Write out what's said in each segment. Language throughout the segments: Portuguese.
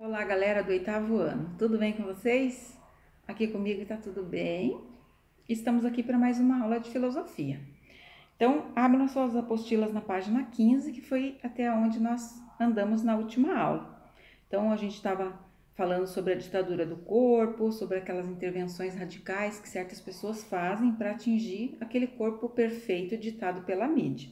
Olá, galera do oitavo ano, tudo bem com vocês? Aqui comigo tá tudo bem. Estamos aqui para mais uma aula de filosofia. Então, abram suas apostilas na página 15, que foi até onde nós andamos na última aula. Então, a gente estava falando sobre a ditadura do corpo, sobre aquelas intervenções radicais que certas pessoas fazem para atingir aquele corpo perfeito ditado pela mídia.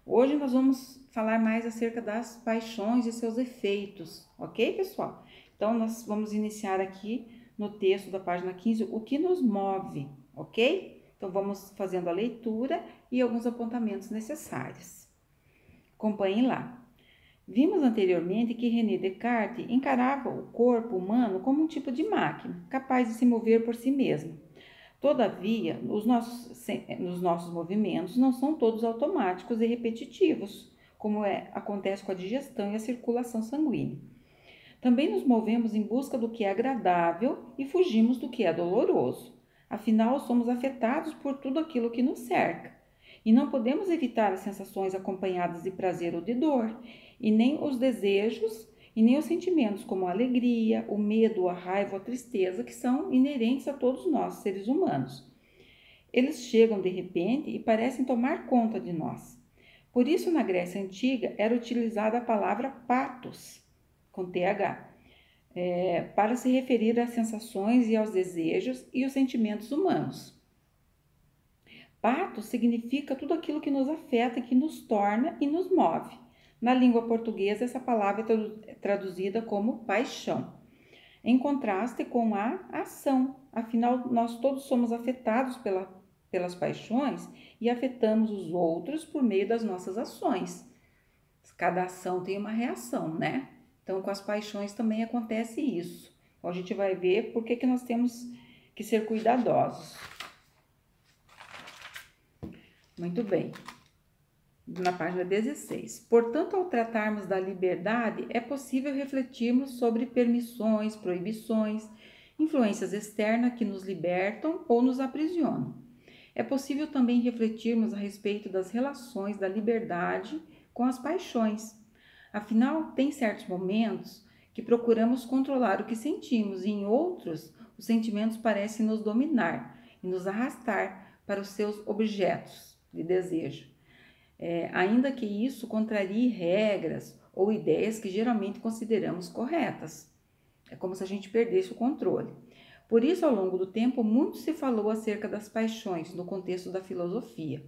Hoje nós vamos falar mais acerca das paixões e seus efeitos, ok, pessoal? Então, nós vamos iniciar aqui no texto da página 15, o que nos move, ok? Então, vamos fazendo a leitura e alguns apontamentos necessários. Acompanhem lá. Vimos anteriormente que René Descartes encarava o corpo humano como um tipo de máquina, capaz de se mover por si mesma. Todavia, os nossos movimentos não são todos automáticos e repetitivos, como acontece com a digestão e a circulação sanguínea. Também nos movemos em busca do que é agradável e fugimos do que é doloroso. Afinal, somos afetados por tudo aquilo que nos cerca. E não podemos evitar as sensações acompanhadas de prazer ou de dor, e nem os desejos e nem os sentimentos como a alegria, o medo, a raiva ou a tristeza, que são inerentes a todos nós, seres humanos. Eles chegam de repente e parecem tomar conta de nós. Por isso, na Grécia Antiga, era utilizada a palavra pathos, com TH, para se referir às sensações e aos desejos e os sentimentos humanos. Pathos significa tudo aquilo que nos afeta, que nos torna e nos move. Na língua portuguesa, essa palavra é traduzida como paixão, em contraste com a ação. Afinal, nós todos somos afetados pelas paixões e afetamos os outros por meio das nossas ações. Cada ação tem uma reação, né? Então, com as paixões também acontece isso. Então, a gente vai ver por que nós temos que ser cuidadosos. Muito bem. Na página 16. Portanto, ao tratarmos da liberdade, é possível refletirmos sobre permissões, proibições, influências externas que nos libertam ou nos aprisionam. É possível também refletirmos a respeito das relações da liberdade com as paixões. Afinal, tem certos momentos que procuramos controlar o que sentimos e em outros, os sentimentos parecem nos dominar e nos arrastar para os seus objetos de desejo. Ainda que isso contrarie regras ou ideias que geralmente consideramos corretas. É como se a gente perdesse o controle. Por isso, ao longo do tempo, muito se falou acerca das paixões no contexto da filosofia.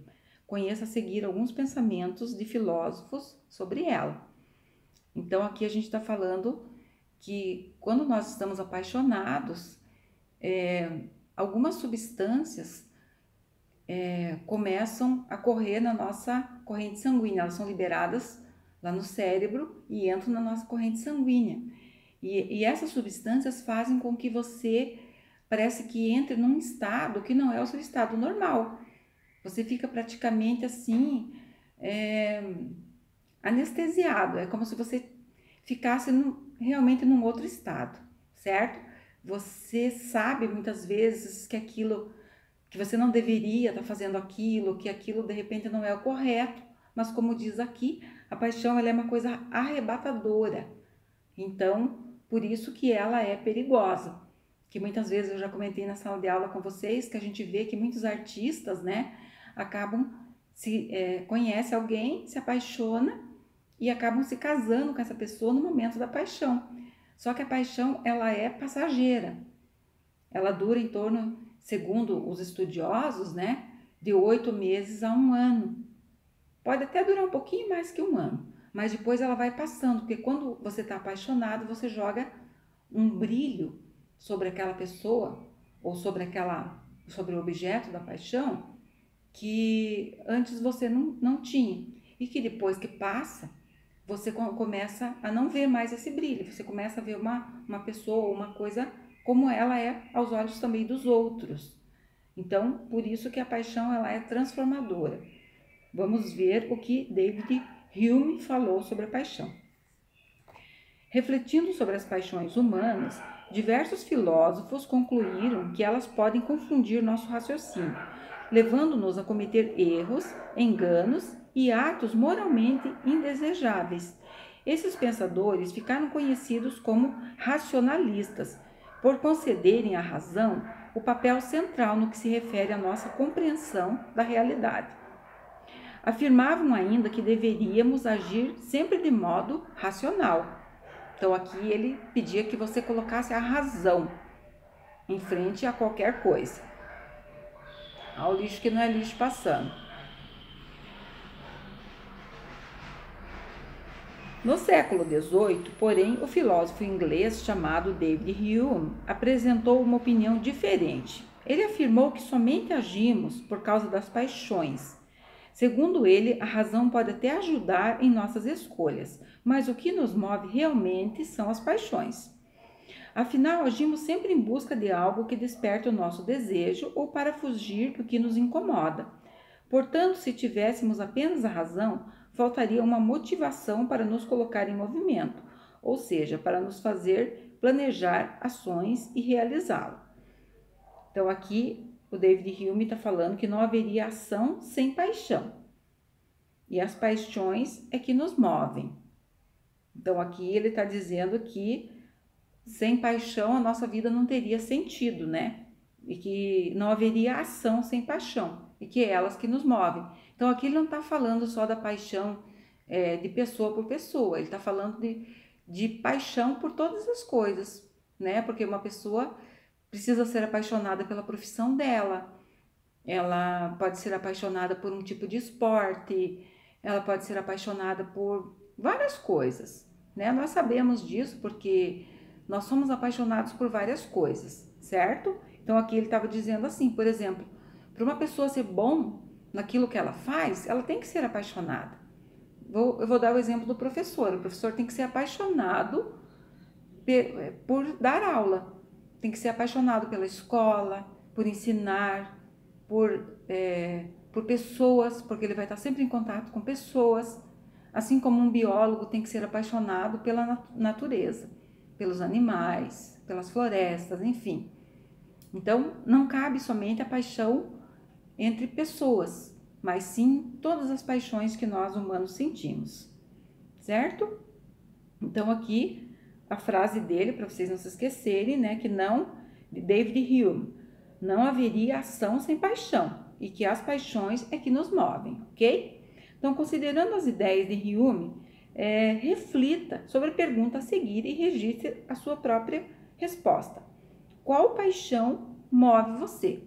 Conheça a seguir alguns pensamentos de filósofos sobre ela. Então, aqui a gente está falando que quando nós estamos apaixonados, algumas substâncias começam a correr na nossa corrente sanguínea, elas são liberadas lá no cérebro e entram na nossa corrente sanguínea. E essas substâncias fazem com que você parece que entre num estado que não é o seu estado normal. Você fica praticamente assim, anestesiado, é como se você ficasse realmente num outro estado, certo? Você sabe muitas vezes que você não deveria estar fazendo aquilo, que aquilo de repente não é o correto, mas como diz aqui, a paixão ela é uma coisa arrebatadora. Então, por isso que ela é perigosa. Que muitas vezes eu já comentei na sala de aula com vocês que a gente vê que muitos artistas, né, acabam conhece alguém, se apaixona e acabam se casando com essa pessoa no momento da paixão. Só que a paixão ela é passageira. Ela dura em torno, segundo os estudiosos, né, de 8 meses a 1 ano. Pode até durar um pouquinho mais que 1 ano, mas depois ela vai passando, porque quando você está apaixonado, você joga um brilho sobre aquela pessoa ou sobre o objeto da paixão que antes você não tinha e que depois que passa, você começa a não ver mais esse brilho, você começa a ver uma pessoa, uma coisa como ela é aos olhos também dos outros. Então, por isso que a paixão ela é transformadora. Vamos ver o que David Hume falou sobre a paixão. Refletindo sobre as paixões humanas, diversos filósofos concluíram que elas podem confundir nosso raciocínio, levando-nos a cometer erros, enganos e atos moralmente indesejáveis. Esses pensadores ficaram conhecidos como racionalistas, por concederem à razão o papel central no que se refere à nossa compreensão da realidade. Afirmavam ainda que deveríamos agir sempre de modo racional. Então aqui ele pedia que você colocasse a razão em frente a qualquer coisa. Ao lixo que não é lixo passando. No século XVIII, porém, o filósofo inglês chamado David Hume apresentou uma opinião diferente. Ele afirmou que somente agimos por causa das paixões. Segundo ele, a razão pode até ajudar em nossas escolhas, mas o que nos move realmente são as paixões. Afinal, agimos sempre em busca de algo que desperte o nosso desejo ou para fugir do que nos incomoda. Portanto, se tivéssemos apenas a razão, faltaria uma motivação para nos colocar em movimento, ou seja, para nos fazer planejar ações e realizá-lo. Então, aqui o David Hume está falando que não haveria ação sem paixão. E as paixões é que nos movem. Então, aqui ele está dizendo que sem paixão a nossa vida não teria sentido, né? E que não haveria ação sem paixão, e que é elas que nos movem. Então aqui ele não está falando só da paixão de pessoa por pessoa, ele está falando de paixão por todas as coisas, né? Porque uma pessoa precisa ser apaixonada pela profissão dela, ela pode ser apaixonada por um tipo de esporte, ela pode ser apaixonada por várias coisas, né? Nós sabemos disso porque nós somos apaixonados por várias coisas, certo? Então aqui ele estava dizendo assim, por exemplo, para uma pessoa ser bom naquilo que ela faz, ela tem que ser apaixonada. Eu vou dar o exemplo do professor. O professor tem que ser apaixonado por dar aula, tem que ser apaixonado pela escola, por ensinar, por pessoas, porque ele vai estar sempre em contato com pessoas, assim como um biólogo tem que ser apaixonado pela natureza, pelos animais, pelas florestas, enfim. Então, não cabe somente a paixão entre pessoas, mas sim todas as paixões que nós humanos sentimos, certo? Então, aqui a frase dele, para vocês não se esquecerem, né, que não, de David Hume, não haveria ação sem paixão e que as paixões é que nos movem, ok? Então, considerando as ideias de Hume, reflita sobre a pergunta a seguir e registre a sua própria resposta. Qual paixão move você?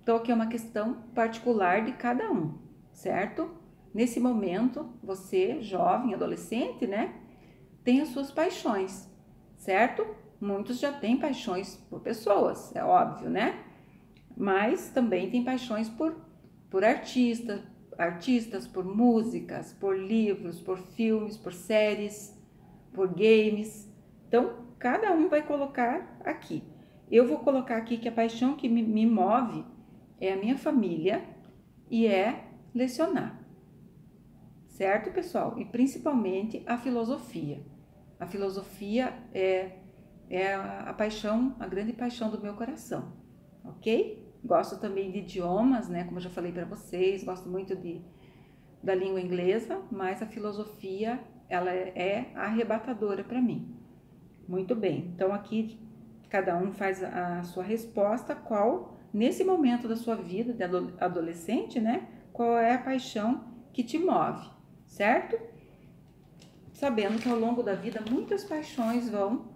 Então, aqui é uma questão particular de cada um, certo? Nesse momento, você, jovem, adolescente, né, tem as suas paixões, certo? Muitos já têm paixões por pessoas, é óbvio, né? Mas também tem paixões por artistas, por músicas, por livros, por filmes, por séries, por games. Então, cada um vai colocar aqui. Eu vou colocar aqui que a paixão que me move é a minha família e é lecionar. Certo, pessoal? E principalmente a filosofia. A filosofia é a paixão, a grande paixão do meu coração, ok? Gosto também de idiomas, né? Como eu já falei para vocês, gosto muito da língua inglesa, mas a filosofia, ela é arrebatadora para mim. Muito bem, então aqui cada um faz a sua resposta, qual, nesse momento da sua vida, de adolescente, né? Qual é a paixão que te move, certo? Sabendo que ao longo da vida muitas paixões vão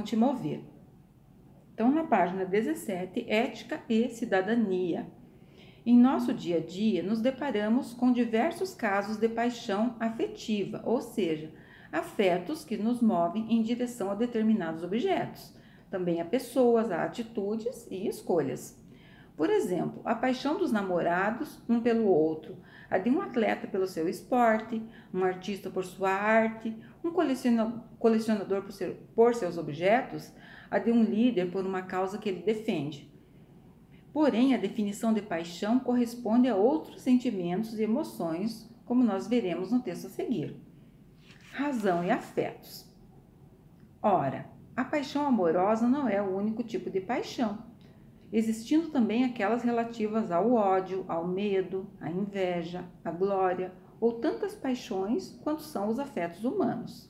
te mover. Então, na página 17, Ética e Cidadania. Em nosso dia a dia, nos deparamos com diversos casos de paixão afetiva, ou seja, afetos que nos movem em direção a determinados objetos, também a pessoas, a atitudes e escolhas. Por exemplo, a paixão dos namorados um pelo outro, a de um atleta pelo seu esporte, um artista por sua arte, um colecionador por seus objetos, a de um líder por uma causa que ele defende. Porém, a definição de paixão corresponde a outros sentimentos e emoções, como nós veremos no texto a seguir. Razão e afetos. Ora, a paixão amorosa não é o único tipo de paixão, existindo também aquelas relativas ao ódio, ao medo, à inveja, à glória, ou tantas paixões quanto são os afetos humanos.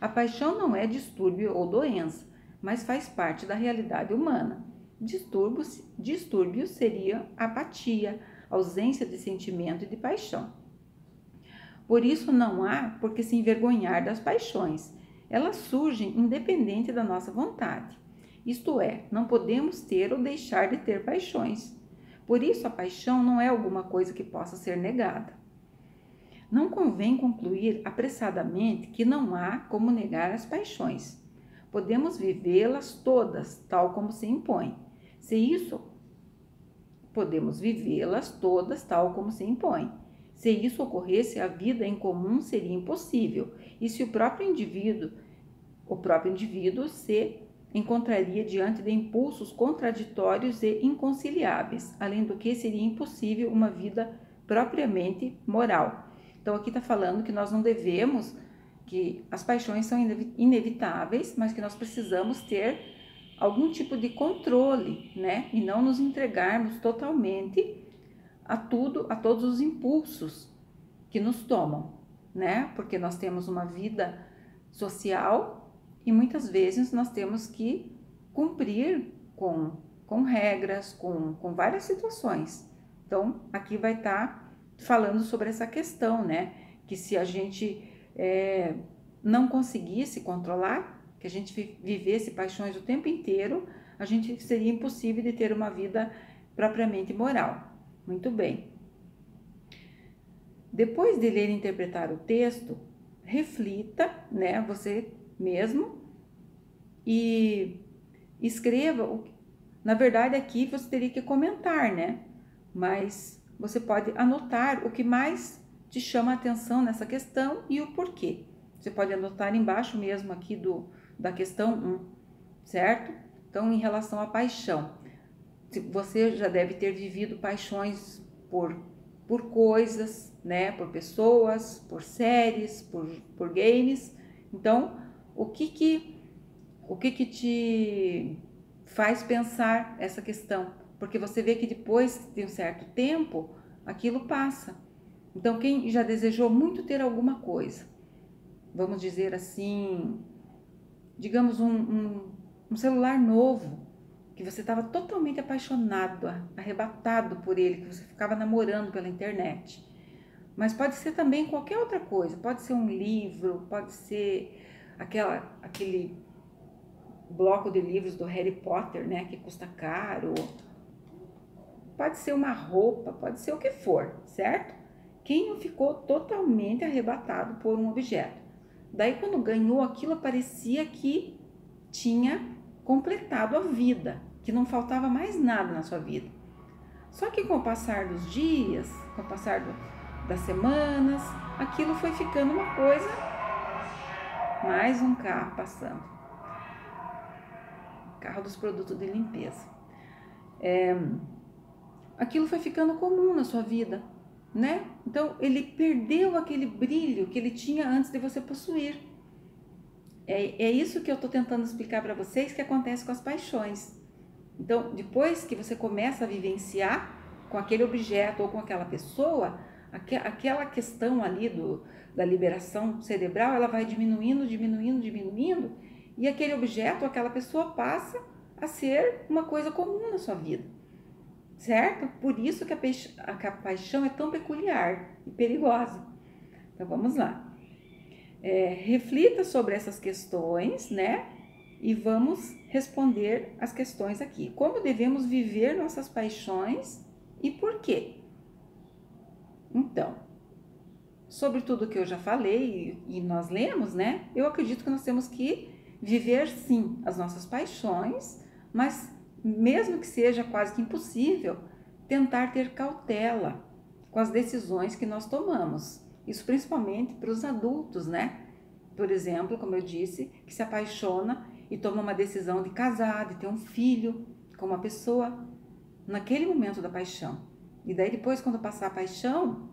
A paixão não é distúrbio ou doença, mas faz parte da realidade humana. Distúrbio seria apatia, ausência de sentimento e de paixão. Por isso não há por que se envergonhar das paixões. Elas surgem independente da nossa vontade. Isto é, não podemos ter ou deixar de ter paixões. Por isso a paixão não é alguma coisa que possa ser negada. Não convém concluir apressadamente que não há como negar as paixões. Podemos vivê-las todas, tal como se impõe. Podemos vivê-las todas, tal como se impõe. Se isso ocorresse, a vida em comum seria impossível, e se o próprio indivíduo se encontraria diante de impulsos contraditórios e inconciliáveis, além do que seria impossível uma vida propriamente moral. Então aqui está falando que nós não devemos, que as paixões são inevitáveis, mas que nós precisamos ter algum tipo de controle, né? E não nos entregarmos totalmente a tudo, a todos os impulsos que nos tomam, né? Porque nós temos uma vida social e muitas vezes nós temos que cumprir com regras, com várias situações. Então, aqui vai estar falando sobre essa questão, né? Que se a gente não conseguisse controlar, que a gente vivesse paixões o tempo inteiro, a gente seria impossível de ter uma vida propriamente moral. Muito bem. Depois de ler e interpretar o texto, reflita, né, você mesmo, e escreva. Na verdade, aqui você teria que comentar, né? Mas você pode anotar o que mais te chama a atenção nessa questão e o porquê. Você pode anotar embaixo mesmo aqui da questão 1, certo? Então, em relação à paixão, você já deve ter vivido paixões por coisas, né? Por pessoas, por séries, por games. Então, o que te faz pensar essa questão? Porque você vê que depois de um certo tempo, aquilo passa. Então, quem já desejou muito ter alguma coisa, vamos dizer assim, digamos um celular novo, que você estava totalmente apaixonado, arrebatado por ele, que você ficava namorando pela internet. Mas pode ser também qualquer outra coisa, pode ser um livro, pode ser aquele bloco de livros do Harry Potter, né, que custa caro, pode ser uma roupa, pode ser o que for, certo? Quem não ficou totalmente arrebatado por um objeto? Daí, quando ganhou aquilo, parecia que tinha completado a vida, que não faltava mais nada na sua vida. Só que com o passar dos dias, com o passar das semanas, aquilo foi ficando uma coisa. Mais um carro passando. Carro dos produtos de limpeza. Aquilo foi ficando comum na sua vida, né? Então, ele perdeu aquele brilho que ele tinha antes de você possuir. É isso que eu estou tentando explicar para vocês que acontece com as paixões. Então, depois que você começa a vivenciar com aquele objeto ou com aquela pessoa, aquela questão ali da liberação cerebral, ela vai diminuindo, e aquele objeto, aquela pessoa passa a ser uma coisa comum na sua vida, certo? Por isso que a paixão é tão peculiar e perigosa. Então, vamos lá. Reflita sobre essas questões, né? E vamos responder as questões aqui. Como devemos viver nossas paixões e por quê? Então, sobre tudo que eu já falei e nós lemos, né? Eu acredito que nós temos que viver sim as nossas paixões, mas mesmo que seja quase que impossível, tentar ter cautela com as decisões que nós tomamos. Isso principalmente para os adultos, né? Por exemplo, como eu disse, que se apaixona e toma uma decisão de casar, de ter um filho com uma pessoa naquele momento da paixão. E daí depois, quando passar a paixão,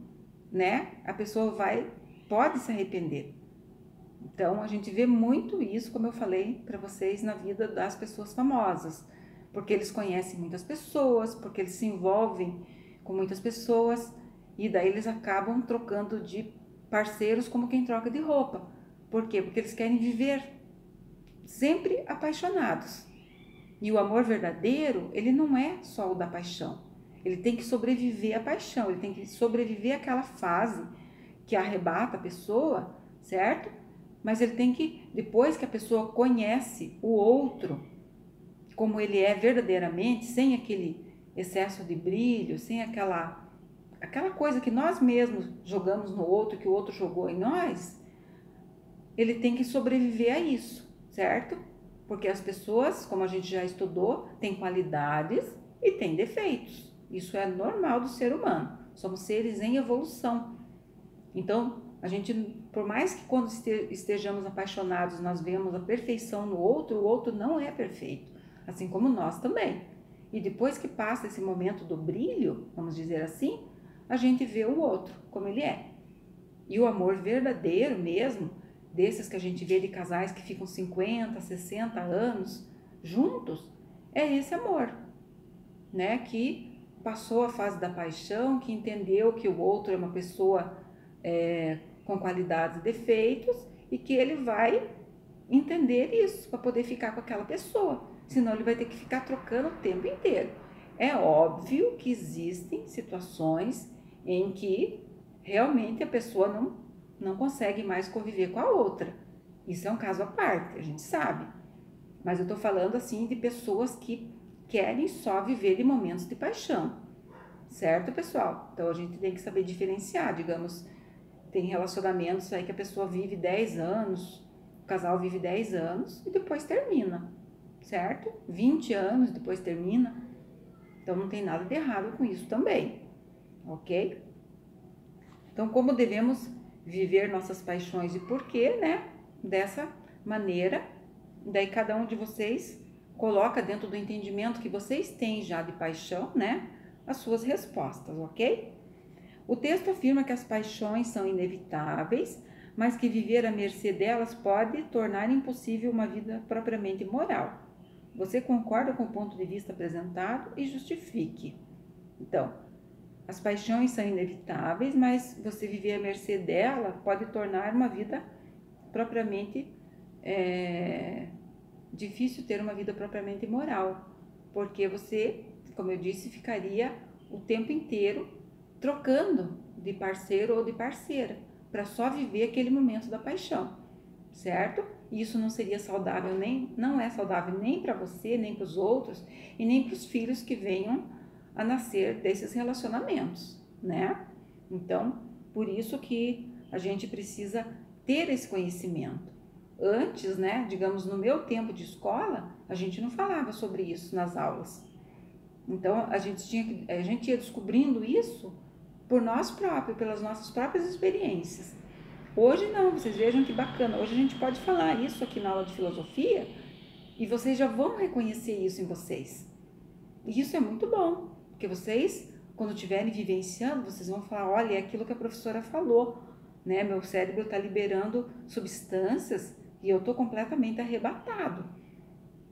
né, a pessoa pode se arrepender. Então, a gente vê muito isso, como eu falei para vocês, na vida das pessoas famosas, porque eles conhecem muitas pessoas, porque eles se envolvem com muitas pessoas E daí eles acabam trocando de parceiros como quem troca de roupa. Por quê? Porque eles querem viver sempre apaixonados. E o amor verdadeiro, ele não é só o da paixão. Ele tem que sobreviver à paixão, ele tem que sobreviver àquela fase que arrebata a pessoa, certo? Mas ele tem que, depois que a pessoa conhece o outro, como ele é verdadeiramente, sem aquele excesso de brilho, sem aquela coisa que nós mesmos jogamos no outro, que o outro jogou em nós, ele tem que sobreviver a isso, certo? Porque as pessoas, como a gente já estudou, têm qualidades e têm defeitos. Isso é normal do ser humano. Somos seres em evolução. Então, a gente, por mais que quando estejamos apaixonados nós vemos a perfeição no outro, o outro não é perfeito, assim como nós também. E depois que passa esse momento do brilho, vamos dizer assim, a gente vê o outro como ele é. E o amor verdadeiro mesmo, desses que a gente vê de casais que ficam 50, 60 anos juntos, é esse amor, né? Que passou a fase da paixão, que entendeu que o outro é uma pessoa com qualidades e defeitos e que ele vai entender isso para poder ficar com aquela pessoa. Senão ele vai ter que ficar trocando o tempo inteiro. É óbvio que existem situações em que realmente a pessoa não consegue mais conviver com a outra. Isso é um caso à parte, a gente sabe. Mas eu tô falando assim de pessoas que querem só viver de momentos de paixão. Certo, pessoal? Então a gente tem que saber diferenciar, digamos, tem relacionamentos aí que a pessoa vive 10 anos, o casal vive 10 anos e depois termina, certo? 20 anos depois termina. Então não tem nada de errado com isso também, ok? Então como devemos viver nossas paixões e por quê, né? Dessa maneira, daí cada um de vocês coloca dentro do entendimento que vocês têm já de paixão, né? As suas respostas, ok? O texto afirma que as paixões são inevitáveis, mas que viver à mercê delas pode tornar impossível uma vida propriamente moral. Você concorda com o ponto de vista apresentado e justifique. Então, as paixões são inevitáveis, mas você viver à mercê dela pode tornar uma vida propriamente difícil ter uma vida propriamente moral, porque você, como eu disse, ficaria o tempo inteiro trocando de parceiro ou de parceira para só viver aquele momento da paixão, certo? E isso não seria saudável, não é saudável nem para você, nem para os outros e nem para os filhos que venham a nascer desses relacionamentos, né? Então, por isso que a gente precisa ter esse conhecimento. Antes, né, digamos, no meu tempo de escola, a gente não falava sobre isso nas aulas. Então, a gente ia descobrindo isso por nós próprios, pelas nossas próprias experiências. Hoje não, vocês vejam que bacana. Hoje a gente pode falar isso aqui na aula de filosofia e vocês já vão reconhecer isso em vocês. E isso é muito bom, porque vocês, quando estiverem vivenciando, vocês vão falar, olha, é aquilo que a professora falou, né? Meu cérebro está liberando substâncias e eu estou completamente arrebatado.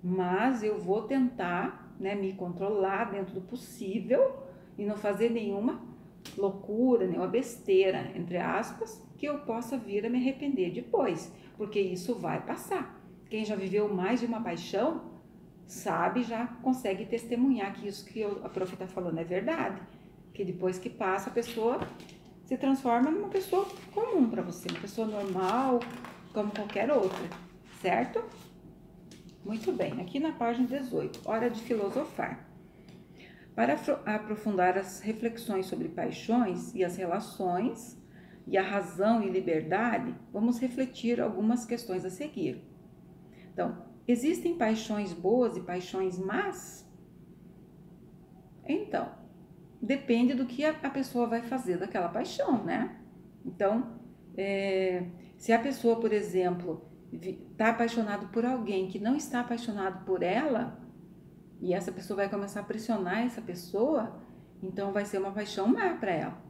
Mas eu vou tentar, né, me controlar dentro do possível e não fazer nenhuma loucura, nenhuma besteira, entre aspas, que eu possa vir a me arrepender depois, porque isso vai passar. Quem já viveu mais de uma paixão sabe, já consegue testemunhar que isso que a prof está falando é verdade, que depois que passa a pessoa se transforma numa pessoa comum para você, uma pessoa normal, como qualquer outra, certo? Muito bem, aqui na página 18, hora de filosofar. Para aprofundar as reflexões sobre paixões e as relações, e a razão e liberdade, vamos refletir algumas questões a seguir. Então, existem paixões boas e paixões más? Então, depende do que a pessoa vai fazer daquela paixão, né? Então, se a pessoa, por exemplo, está apaixonado por alguém que não está apaixonado por ela, e essa pessoa vai começar a pressionar essa pessoa, então vai ser uma paixão má para ela.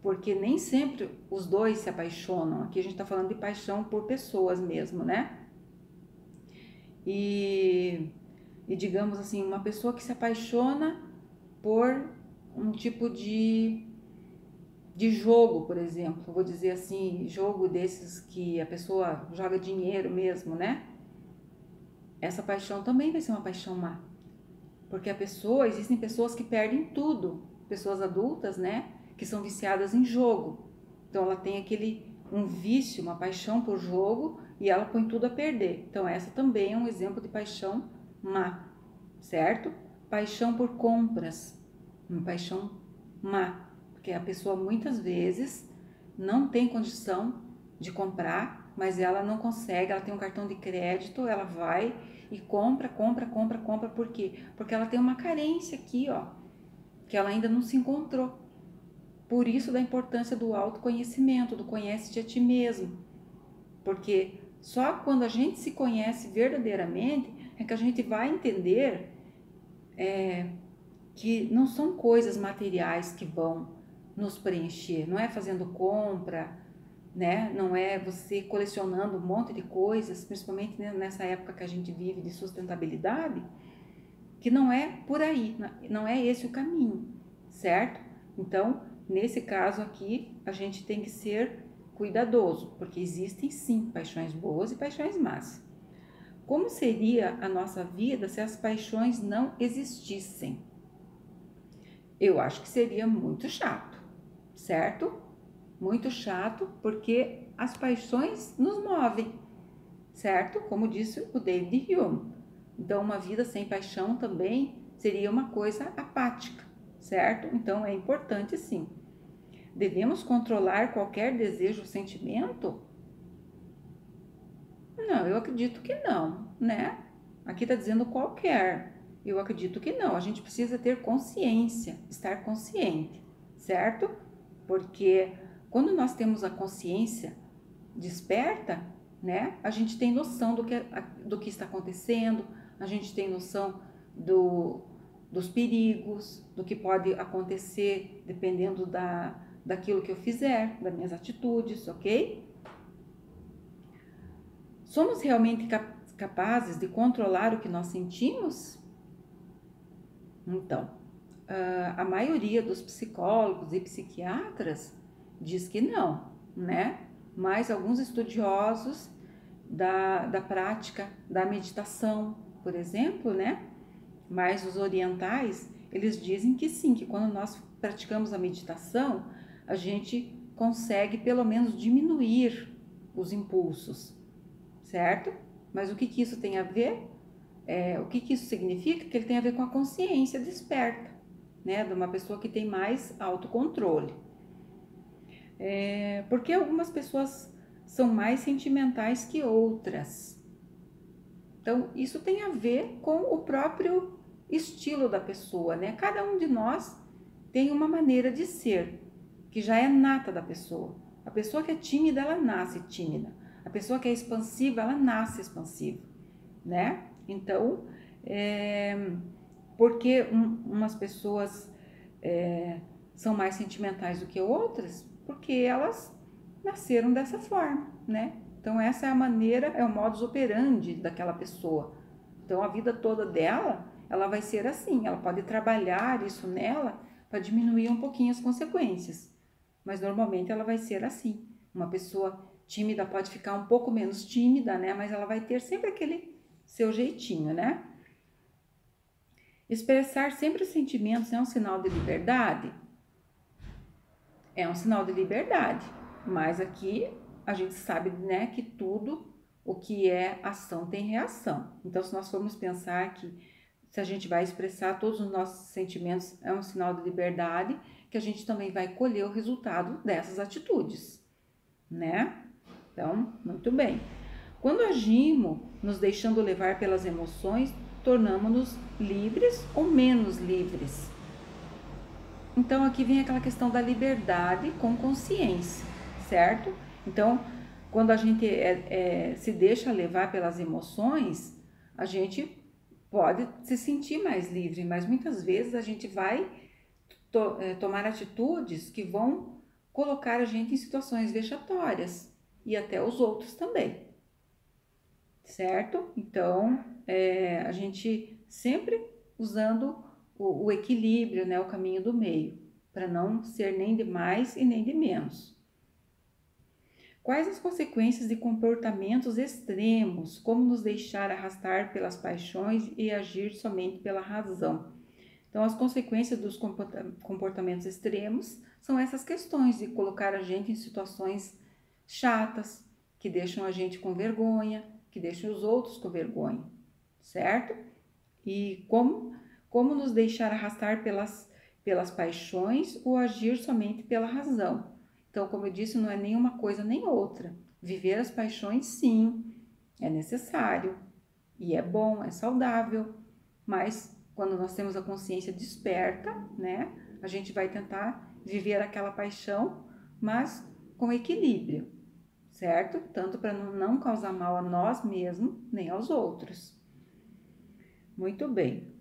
Porque nem sempre os dois se apaixonam. Aqui a gente está falando de paixão por pessoas mesmo, né? E digamos assim, uma pessoa que se apaixona por um tipo de de jogo, por exemplo, vou dizer assim, jogo desses que a pessoa joga dinheiro mesmo, né? Essa paixão também vai ser uma paixão má. Porque existem pessoas que perdem tudo, pessoas adultas, né? Que são viciadas em jogo. Então ela tem um vício, uma paixão por jogo e ela põe tudo a perder. Então essa também é um exemplo de paixão má, certo? Paixão por compras, uma paixão má, porque a pessoa muitas vezes não tem condição de comprar, mas ela não consegue, ela tem um cartão de crédito, ela vai e compra, por quê? Porque ela tem uma carência aqui, ó, que ela ainda não se encontrou. Por isso da importância do autoconhecimento, do conhece-te a ti mesmo. Porque só quando a gente se conhece verdadeiramente é que a gente vai entender que não são coisas materiais que vão nos preencher, não é fazendo compra, né? Não é você colecionando um monte de coisas, principalmente nessa época que a gente vive de sustentabilidade, que não é por aí, não é esse o caminho, certo? Então, nesse caso aqui, a gente tem que ser cuidadoso, porque existem sim paixões boas e paixões más. Como seria a nossa vida se as paixões não existissem? Eu acho que seria muito chato, certo? Muito chato, porque as paixões nos movem, certo? Como disse o David Hume. Então, uma vida sem paixão também seria uma coisa apática, certo? Então, é importante sim. Devemos controlar qualquer desejo ou sentimento? Não, eu acredito que não, né? Aqui está dizendo qualquer. Eu acredito que não. A gente precisa ter consciência, estar consciente, certo? Porque quando nós temos a consciência desperta, né? A gente tem noção do que está acontecendo, a gente tem noção dos perigos, do que pode acontecer dependendo daquilo que eu fizer, das minhas atitudes, ok? Somos realmente capazes de controlar o que nós sentimos? Então, a maioria dos psicólogos e psiquiatras diz que não, né? Mas alguns estudiosos da prática da meditação, por exemplo, né? Mas os orientais, eles dizem que sim, que quando nós praticamos a meditação, a gente consegue pelo menos diminuir os impulsos, certo? Mas o que isso tem a ver? O que isso significa? Que ele tem a ver com a consciência desperta, né? De uma pessoa que tem mais autocontrole. Porque algumas pessoas são mais sentimentais que outras. Então, isso tem a ver com o próprio estilo da pessoa, né? Cada um de nós tem uma maneira de ser, que já é nata da pessoa. A pessoa que é tímida, ela nasce tímida. A pessoa que é expansiva, ela nasce expansiva, né? Então, porque umas pessoas são mais sentimentais do que outras? Porque elas nasceram dessa forma, né? Então essa é a maneira, é o modus operandi daquela pessoa. Então a vida toda dela, ela vai ser assim, ela pode trabalhar isso nela para diminuir um pouquinho as consequências. Mas normalmente ela vai ser assim. Uma pessoa tímida pode ficar um pouco menos tímida, né? Mas ela vai ter sempre aquele seu jeitinho, né? Expressar sempre os sentimentos é um sinal de liberdade? É um sinal de liberdade, mas aqui a gente sabe, né, que tudo o que é ação tem reação. Então, se nós formos pensar que se a gente vai expressar todos os nossos sentimentos, é um sinal de liberdade, que a gente também vai colher o resultado dessas atitudes, né? Então, muito bem. Quando agimos nos deixando levar pelas emoções, tornamos-nos livres ou menos livres? Então, aqui vem aquela questão da liberdade com consciência, certo? Então, quando a gente se deixa levar pelas emoções, a gente pode se sentir mais livre, mas muitas vezes a gente vai tomar atitudes que vão colocar a gente em situações vexatórias e até os outros também, certo? Então, a gente sempre usando o equilíbrio, né, o caminho do meio, para não ser nem de mais e nem de menos. Quais as consequências de comportamentos extremos, como nos deixar arrastar pelas paixões e agir somente pela razão? Então, as consequências dos comportamentos extremos são essas questões de colocar a gente em situações chatas, que deixam a gente com vergonha, que deixam os outros com vergonha, certo? E como nos deixar arrastar pelas paixões ou agir somente pela razão. Então, como eu disse, não é nem uma coisa nem outra. Viver as paixões, sim, é necessário e é bom, é saudável, mas quando nós temos a consciência desperta, né, a gente vai tentar viver aquela paixão, mas com equilíbrio, certo? Tanto para não causar mal a nós mesmos, nem aos outros. Muito bem.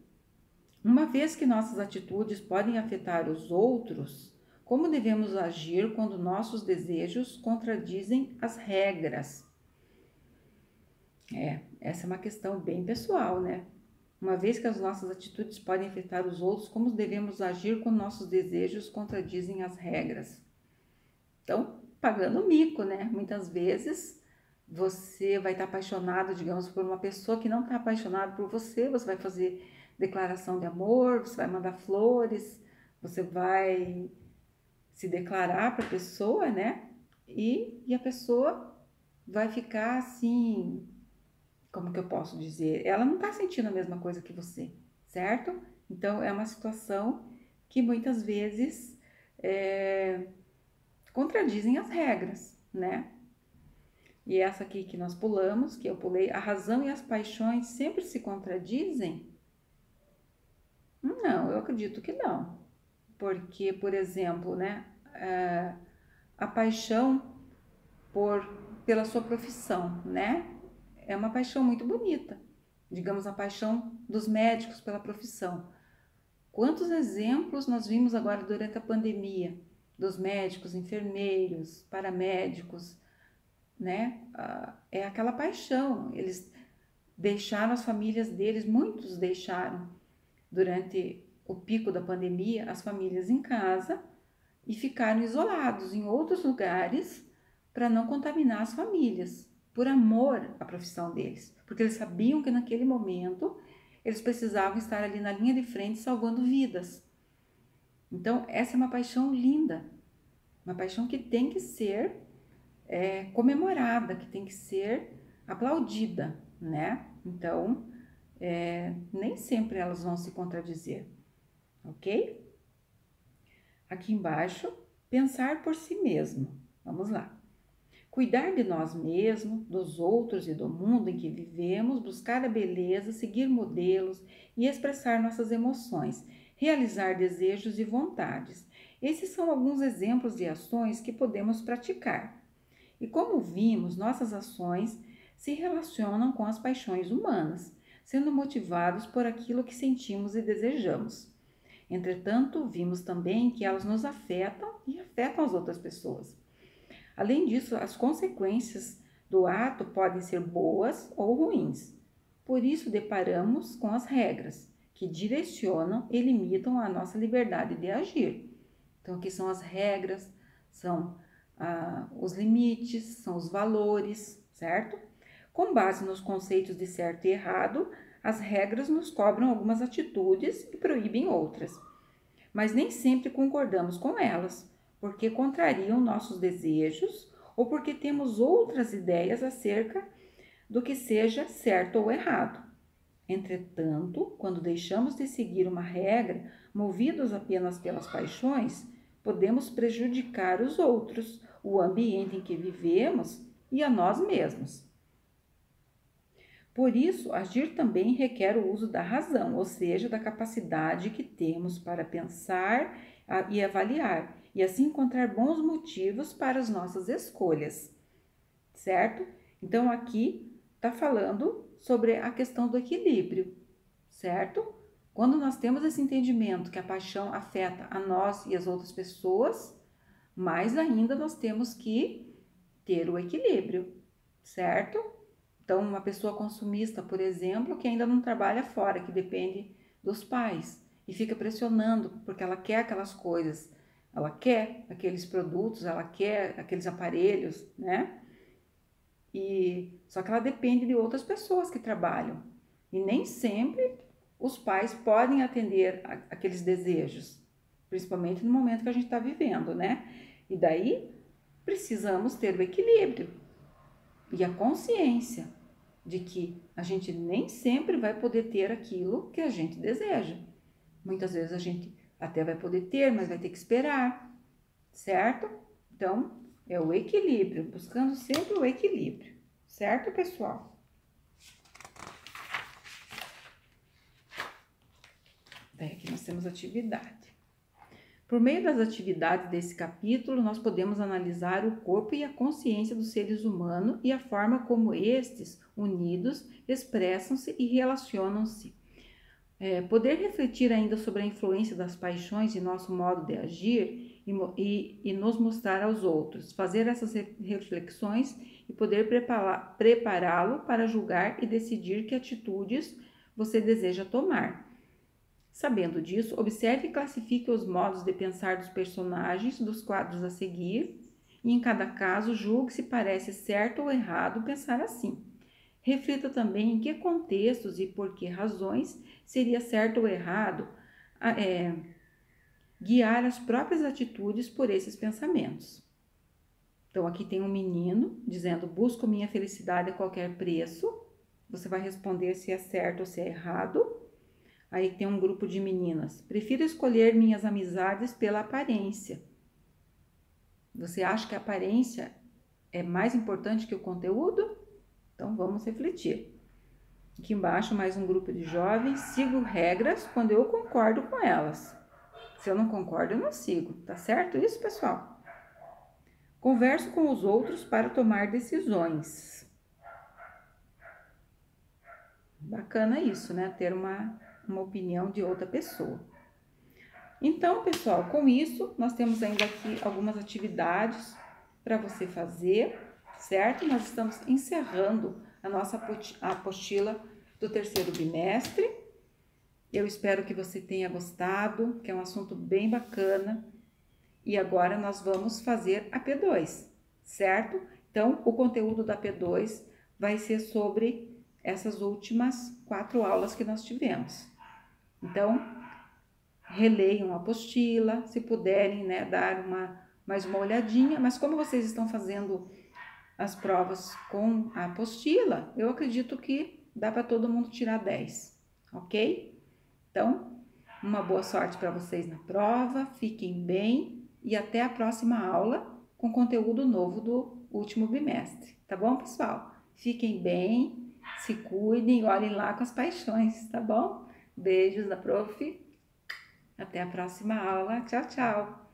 Uma vez que nossas atitudes podem afetar os outros, como devemos agir quando nossos desejos contradizem as regras? Essa é uma questão bem pessoal, né? Uma vez que as nossas atitudes podem afetar os outros, como devemos agir quando nossos desejos contradizem as regras? Então, pagando mico, né? Muitas vezes você vai estar apaixonado, digamos, por uma pessoa que não está apaixonada por você, você vai fazer declaração de amor, você vai mandar flores, você vai se declarar para a pessoa, né? E a pessoa vai ficar assim, como que eu posso dizer? Ela não está sentindo a mesma coisa que você, certo? Então, é uma situação que muitas vezes contradizem as regras, né? E essa aqui que nós pulamos, que eu pulei, a razão e as paixões sempre se contradizem? Não, eu acredito que não. Porque, por exemplo, né, a paixão pela sua profissão, né, é uma paixão muito bonita. Digamos, a paixão dos médicos pela profissão. Quantos exemplos nós vimos agora durante a pandemia dos médicos, enfermeiros, paramédicos, né? É aquela paixão. Eles deixaram as famílias deles, muitos deixaram durante o pico da pandemia as famílias em casa e ficaram isolados em outros lugares para não contaminar as famílias, por amor à profissão deles, porque eles sabiam que naquele momento eles precisavam estar ali na linha de frente salvando vidas. Então, essa é uma paixão linda, uma paixão que tem que ser comemorada, que tem que ser aplaudida, né? Então, nem sempre elas vão se contradizer, ok? Aqui embaixo, pensar por si mesmo. Vamos lá. Cuidar de nós mesmos, dos outros e do mundo em que vivemos, buscar a beleza, seguir modelos e expressar nossas emoções, realizar desejos e vontades. Esses são alguns exemplos de ações que podemos praticar. E como vimos, nossas ações se relacionam com as paixões humanas, sendo motivados por aquilo que sentimos e desejamos. Entretanto, vimos também que elas nos afetam e afetam as outras pessoas. Além disso, as consequências do ato podem ser boas ou ruins. Por isso, deparamos com as regras, que direcionam e limitam a nossa liberdade de agir. Então, aqui são as regras, são os limites, são os valores, certo? Com base nos conceitos de certo e errado, as regras nos cobram algumas atitudes e proíbem outras. Mas nem sempre concordamos com elas, porque contrariam nossos desejos ou porque temos outras ideias acerca do que seja certo ou errado. Entretanto, quando deixamos de seguir uma regra, movidos apenas pelas paixões, podemos prejudicar os outros, o ambiente em que vivemos e a nós mesmos. Por isso, agir também requer o uso da razão, ou seja, da capacidade que temos para pensar e avaliar, e assim encontrar bons motivos para as nossas escolhas, certo? Então, aqui está falando sobre a questão do equilíbrio, certo? Quando nós temos esse entendimento que a paixão afeta a nós e as outras pessoas, mais ainda nós temos que ter o equilíbrio, certo? Então, uma pessoa consumista, por exemplo, que ainda não trabalha fora, que depende dos pais e fica pressionando porque ela quer aquelas coisas ela quer aqueles produtos, ela quer aqueles aparelhos, né? Só que ela depende de outras pessoas que trabalham. E nem sempre os pais podem atender aqueles desejos, principalmente no momento que a gente está vivendo, né? E daí precisamos ter o equilíbrio e a consciência de que a gente nem sempre vai poder ter aquilo que a gente deseja. Muitas vezes a gente até vai poder ter, mas vai ter que esperar, certo? Então, é o equilíbrio, buscando sempre o equilíbrio, certo, pessoal? Daí aqui nós temos atividade. Por meio das atividades desse capítulo, nós podemos analisar o corpo e a consciência dos seres humanos e a forma como estes, unidos, expressam-se e relacionam-se. Poder refletir ainda sobre a influência das paixões em nosso modo de agir e nos mostrar aos outros, fazer essas reflexões e poder prepará-lo para julgar e decidir que atitudes você deseja tomar. Sabendo disso, observe e classifique os modos de pensar dos personagens dos quadros a seguir e, em cada caso, julgue se parece certo ou errado pensar assim. Reflita também em que contextos e por que razões seria certo ou errado guiar as próprias atitudes por esses pensamentos. Então, aqui tem um menino dizendo: busco minha felicidade a qualquer preço. Você vai responder se é certo ou se é errado. Aí tem um grupo de meninas: prefiro escolher minhas amizades pela aparência. Você acha que a aparência é mais importante que o conteúdo? Então vamos refletir. Aqui embaixo mais um grupo de jovens: sigo regras quando eu concordo com elas. Se eu não concordo, eu não sigo. Tá certo isso, pessoal? Converso com os outros para tomar decisões. Bacana isso, né? Ter uma opinião de outra pessoa. Então, pessoal, com isso, nós temos ainda aqui algumas atividades para você fazer, certo? Nós estamos encerrando a nossa apostila do terceiro bimestre. Eu espero que você tenha gostado, que é um assunto bem bacana. E agora nós vamos fazer a P2, certo? Então, o conteúdo da P2 vai ser sobre essas últimas 4 aulas que nós tivemos. Então, releiam a apostila, se puderem, né, dar mais uma olhadinha, mas como vocês estão fazendo as provas com a apostila, eu acredito que dá para todo mundo tirar 10, ok? Então, uma boa sorte para vocês na prova, fiquem bem e até a próxima aula com conteúdo novo do último bimestre, tá bom, pessoal? Fiquem bem, se cuidem, olhem lá com as paixões, tá bom? Beijos da prof. Até a próxima aula. Tchau, tchau!